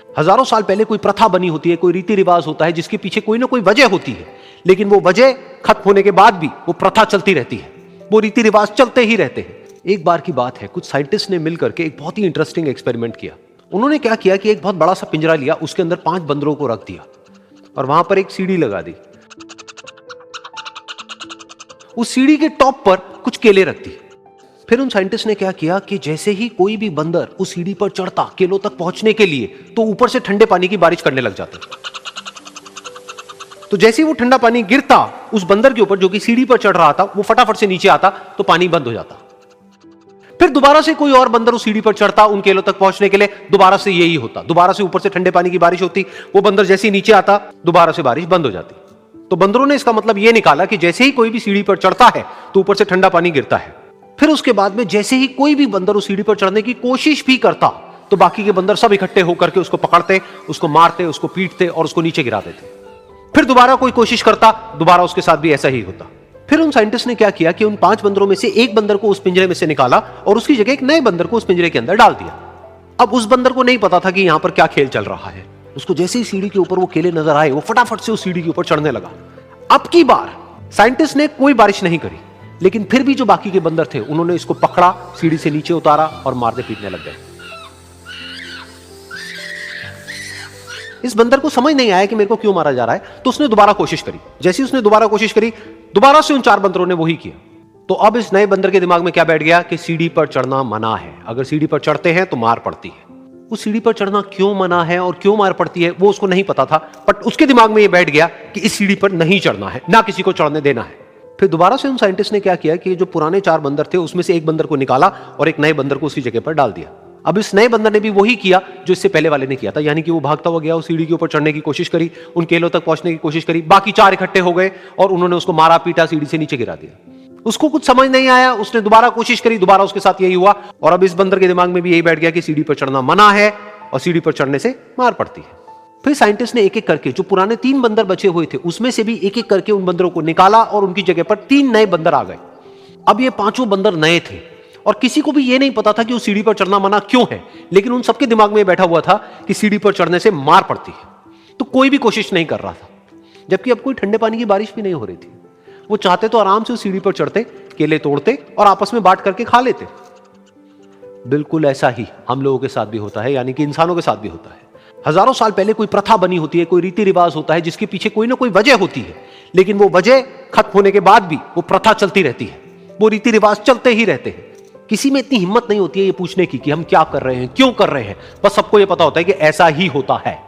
हजारों साल पहले कोई प्रथा बनी होती है, कोई रीति रिवाज होता है जिसके पीछे कोई ना कोई वजह होती है, लेकिन वो वजह खत्म होने के बाद भी वो प्रथा चलती रहती है, वो रीति रिवाज चलते ही रहते हैं। एक बार की बात है, कुछ साइंटिस्ट ने मिलकर के एक बहुत ही इंटरेस्टिंग एक्सपेरिमेंट किया। उन्होंने क्या किया कि एक बहुत बड़ा सा पिंजरा लिया, उसके अंदर 5 बंदरों को रख दिया और वहां पर एक सीढ़ी लगा दी। उस सीढ़ी के टॉप पर कुछ केले रख दी। फिर उन साइंटिस्ट ने क्या किया कि जैसे ही कोई भी बंदर उस सीढ़ी पर चढ़ता केलों तक पहुंचने के लिए, तो ऊपर से ठंडे पानी की बारिश करने लग जाते। तो जैसे ही वो ठंडा पानी गिरता उस बंदर के ऊपर जो कि सीढ़ी पर चढ़ रहा था, वो फटाफट से नीचे आता तो पानी बंद हो जाता। फिर दोबारा से कोई और बंदर उस सीढ़ी पर चढ़ता उन केलों तक पहुंचने के लिए, दोबारा से यही होता, दोबारा से ऊपर से ठंडे पानी की बारिश होती, वो बंदर जैसे ही नीचे आता दोबारा से बारिश बंद हो जाती। तो बंदरों ने इसका मतलब यह निकाला कि जैसे ही कोई भी सीढ़ी पर चढ़ता है तो ऊपर से ठंडा पानी गिरता है। फिर उसके बाद में जैसे ही कोई भी बंदर उस सीढ़ी पर चढ़ने की कोशिश भी करता तो बाकी के बंदर सब इकट्ठे होकर के उसको पकड़ते, उसको मारते, उसको पीटते और उसको नीचे गिरा देते। फिर दोबारा कोई कोशिश करता, दोबारा उसके साथ भी ऐसा ही होता। फिर उन साइंटिस्ट ने क्या किया कि उन 5 बंदरों में से एक बंदर को उस पिंजरे में से निकाला और उसकी जगह एक नए बंदर को उस पिंजरे के अंदर डाल दिया। अब उस बंदर को नहीं पता था कि यहां पर क्या खेल चल रहा है। उसको जैसे ही सीढ़ी के ऊपर वो केले नजर आए, वो फटाफट से उस सीढ़ी के ऊपर चढ़ने लगा। अब की बार साइंटिस्ट ने कोई बारिश नहीं करी, लेकिन फिर भी जो बाकी के बंदर थे उन्होंने इसको पकड़ा, सीढ़ी से नीचे उतारा और मारने पीटने लग गए। इस बंदर को समझ नहीं आया कि मेरे को क्यों मारा जा रहा है, तो उसने दोबारा कोशिश करी। जैसे ही उसने दोबारा कोशिश करी, दोबारा से उन 4 बंदरों ने वही किया। तो अब इस नए बंदर के दिमाग में क्या बैठ गया कि सीढ़ी पर चढ़ना मना है, अगर सीढ़ी पर चढ़ते हैं तो मार पड़ती है। उस सीढ़ी पर चढ़ना क्यों मना है और क्यों मार पड़ती है वो उसको नहीं पता था, बट उसके दिमाग में ये बैठ गया कि इस सीढ़ी पर नहीं चढ़ना है, ना किसी को चढ़ने देना है। फिर दोबारा से उन साइंटिस्ट ने क्या किया कि जो पुराने 4 बंदर थे उसमें से एक बंदर को निकाला और एक नए बंदर को उसी जगह पर डाल दिया। अब इस नए बंदर ने भी वही किया जो इससे पहले वाले ने किया था, यानी कि वो भागता हुआ गया, उस सीढ़ी के ऊपर चढ़ने की कोशिश करी, उन केलों तक पहुंचने की कोशिश करी, बाकी 4 इकट्ठे हो गए और उन्होंने उसको मारा पीटा, सीढ़ी से नीचे गिरा दिया। उसको कुछ समझ नहीं आया, उसने दोबारा कोशिश करी, दोबारा उसके साथ यही हुआ और अब इस बंदर के दिमाग में भी यही बैठ गया कि सीढ़ी पर चढ़ना मना है और सीढ़ी पर चढ़ने से मार पड़ती है। फिर साइंटिस्ट ने एक एक करके जो पुराने 3 बंदर बचे हुए थे उसमें से भी एक एक करके उन बंदरों को निकाला और उनकी जगह पर 3 नए बंदर आ गए। अब ये 5 बंदर नए थे और किसी को भी ये नहीं पता था कि उस सीढ़ी पर चढ़ना मना क्यों है, लेकिन उन सबके दिमाग में बैठा हुआ था कि सीढ़ी पर चढ़ने से मार पड़ती है। तो कोई भी कोशिश नहीं कर रहा था, जबकि अब कोई ठंडे पानी की बारिश भी नहीं हो रही थी। वो चाहते तो आराम से उस सीढ़ी पर चढ़ते, केले तोड़ते और आपस में बांट करके खा लेते। बिल्कुल ऐसा ही हम लोगों के साथ भी होता है, यानी कि इंसानों के साथ भी होता है। हजारों साल पहले कोई प्रथा बनी होती है, कोई रीति रिवाज होता है जिसके पीछे कोई ना कोई वजह होती है, लेकिन वो वजह खत्म होने के बाद भी वो प्रथा चलती रहती है, वो रीति रिवाज चलते ही रहते हैं। किसी में इतनी हिम्मत नहीं होती है ये पूछने की कि हम क्या कर रहे हैं, क्यों कर रहे हैं, बस सबको ये पता होता है कि ऐसा ही होता है।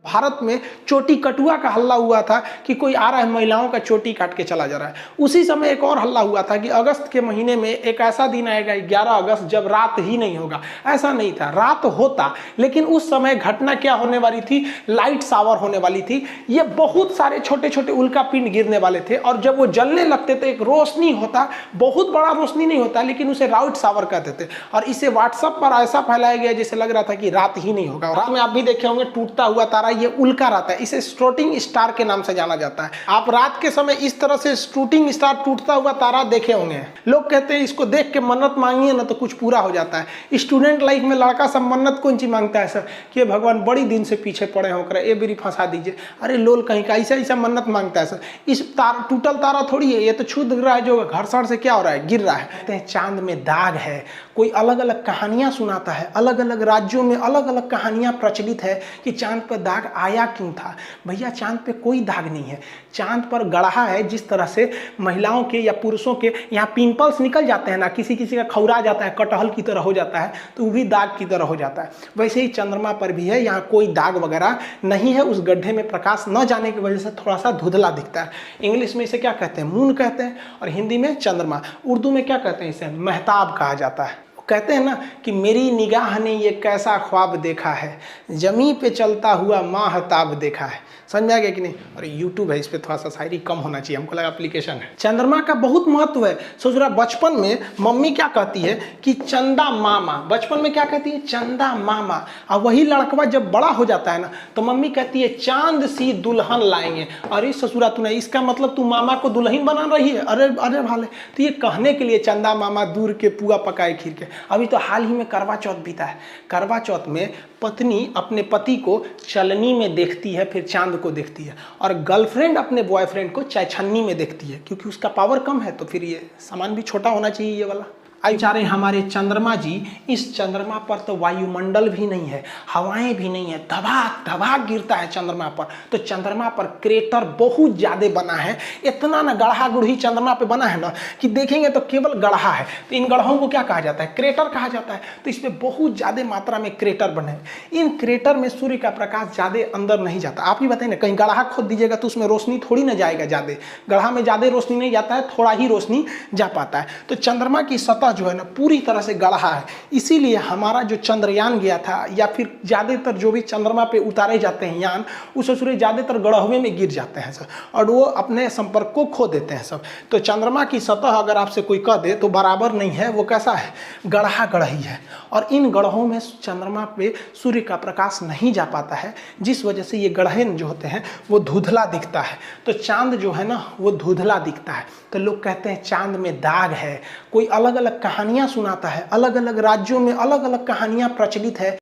भारत में चोटी कटुआ का हल्ला हुआ था कि कोई आ रहा है महिलाओं का चोटी काट के चला जा रहा है। उसी समय एक और हल्ला हुआ था कि अगस्त के महीने में एक ऐसा दिन आएगा 11 अगस्त जब रात ही नहीं होगा। ऐसा नहीं था, रात होता, लेकिन उस समय घटना क्या होने वाली थी, लाइट शावर होने वाली थी। ये बहुत सारे छोटे छोटे उल्का पिंड गिरने वाले थे और जब वो जलने लगते तो एक रोशनी होता, बहुत बड़ा रोशनी नहीं होता लेकिन उसे लाइट शावर कहते थे और इसे व्हाट्सएप पर ऐसा फैलाया गया जैसे लग रहा था कि रात ही नहीं होगा। रात में आप भी देखे होंगे टूटता हुआ तारा, ये उल्का रहता है, इसे शूटिंग स्टार के नाम से जाना जाता है। आप रात के समय इस तरह से शूटिंग स्टार टूटता हुआ तारा देखे होंगे। लोग कहते हैं इसको देख के मन्नत मांगिए ना तो कुछ पूरा हो जाता है। स्टूडेंट लाइफ में लड़का सब मन्नत कौन सी मांगता है सर कि भगवान बड़ी दिन से पीछे पड़े होकर ये बेरी फंसा दीजिए। अरे लोल कहीं का ऐसा ऐसा मन्नत मांगता है सर। इस तार टूटल तारा थोड़ी है, ये तो क्षुद्र ग्रह है जो घर्षण से क्या हो रहा है, गिर रहा है। कहते हैं चांद में दाग है, कोई अलग अलग कहानियां सुनाता है, अलग अलग राज्यों में अलग अलग कहानियां प्रचलित है कि चांद पर दाग आया क्यों था। भैया चांद पे कोई दाग नहीं है, चांद पर गढ़ा है। जिस तरह से महिलाओं के या पुरुषों के यहाँ पिंपल्स निकल जाते हैं ना, किसी किसी का खौरा जाता है, कटहल की तरह हो जाता है, तो वो भी दाग की तरह हो जाता है। वैसे ही चंद्रमा पर भी है, यहाँ कोई दाग वगैरह नहीं है। उस गड्ढे में प्रकाश न जाने की वजह से थोड़ा सा धुंधला दिखता है। इंग्लिश में इसे क्या कहते हैं, मून कहते हैं, और हिंदी में चंद्रमा। उर्दू में क्या कहते हैं, इसे महताब कहा जाता है। कहते हैं ना कि मेरी निगाह ने ये कैसा ख्वाब देखा है, जमी पे चलता हुआ माहताब देखा है। समझ में आ गया कि नहीं। और यूट्यूब है, इस पर थोड़ा सा शायरी कम होना चाहिए, हमको लगा एप्लीकेशन है। चंद्रमा का बहुत महत्व है। सोच रहा बचपन में मम्मी क्या कहती है कि चंदा मामा, बचपन में क्या कहती है, चंदा मामा। और वही लड़कवा जब बड़ा हो जाता है ना तो मम्मी कहती है चांद सी दुल्हन लाएंगे। अरे ससुरा तूने, इसका मतलब तू मामा को दुल्हन बना रही है। अरे अरे भाले, तो ये कहने के लिए चंदा मामा दूर के पुआ पकाए खीर के। अभी तो हाल ही में करवा चौथ बीता है। करवा चौथ में पत्नी अपने पति को चलनी में देखती है, फिर चांद को देखती है, और गर्लफ्रेंड अपने बॉयफ्रेंड को चायछन्नी में देखती है, क्योंकि उसका पावर कम है, तो फिर ये सामान भी छोटा होना चाहिए ये वाला। आई जा रहे हमारे चंद्रमा जी, इस चंद्रमा पर तो वायुमंडल भी नहीं है, हवाएं भी नहीं है, धबाक धबाक गिरता है चंद्रमा पर। तो चंद्रमा पर क्रेटर बहुत ज्यादा बना है, इतना ना गढ़ा गुढ़ी चंद्रमा पे बना है ना कि देखेंगे तो केवल गढ़ा है। तो इन गढ़ों को क्या कहा जाता है? क्रेटर कहा जाता है। तो इसमें बहुत ज्यादा मात्रा में क्रेटर बने। इन क्रेटर में सूर्य का प्रकाश ज्यादा अंदर नहीं जाता। आप ही बताइए ना, कहीं गढ़ा खोद दीजिएगा तो उसमें रोशनी थोड़ी ना जाएगा ज्यादा, गढ़ा में ज्यादा रोशनी नहीं जाता है, थोड़ा ही रोशनी जा पाता है। तो चंद्रमा की सतह जो है ना पूरी तरह से गढ़ा है, इसीलिए हमारा जो चंद्रयान गया था, या फिर ज्यादातर जो भी चंद्रमा पे उतारे जाते हैं यान, उस सूर्य ज्यादातर गढ़वे में गिर जाते हैं सब, और वो अपने संपर्क को खो देते हैं सब। तो चंद्रमा की सतह अगर आपसे कोई कह दे तो बराबर नहीं है, वो कैसा है? गढ़ा गढ़ही है। और इन गढ़ों में चंद्रमा पे सूर्य का प्रकाश नहीं जा पाता है, जिस वजह से ये गढ़े जो होते हैं वो धुंधला दिखता है। तो चांद जो है ना वो धुंधला दिखता है। तो लोग कहते हैं चांद में दाग है, कोई अलग अलग कहानियां सुनाता है, अलग अलग राज्यों में अलग अलग कहानियां प्रचलित है